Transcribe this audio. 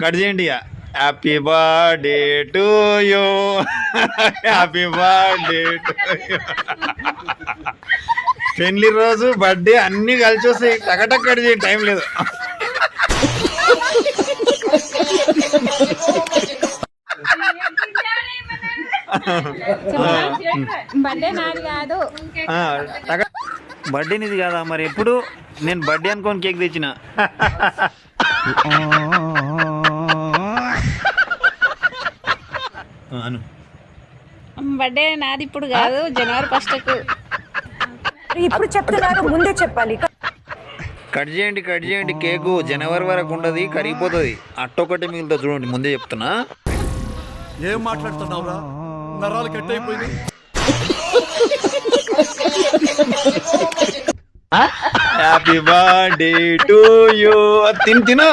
Cut చేయండి ఇక. Happy birthday to you, happy birthday to you. పెళ్లి రోజు బర్త్డే అన్ని కలిసి వస్తాయి. టకటక్ కట్ చేయండి, టైం లేదు. బర్త్డే నాది కాదు. బర్త్డే నీది కాదా? మరి ఎప్పుడు నేను బర్త్డే అనుకోని కేక్ తెచ్చిన. బర్త్డే నాది ఇప్పుడు కాదు, జనవరి 1కు. ఇప్పుడు చెప్తున్నారు, ముందే చెప్పాలి. కట్ చేయండి కేకు. జనవరి వరకు ఉండదు, కరిగిపోతుంది. అట్టొకటి మిగులుతుంది చూడండి, ముందే చెప్తున్నా. ఏం మాట్లాడుతున్నావురా? నరాలు కట్ అయిపోయింది. Happy birthday to you. తిను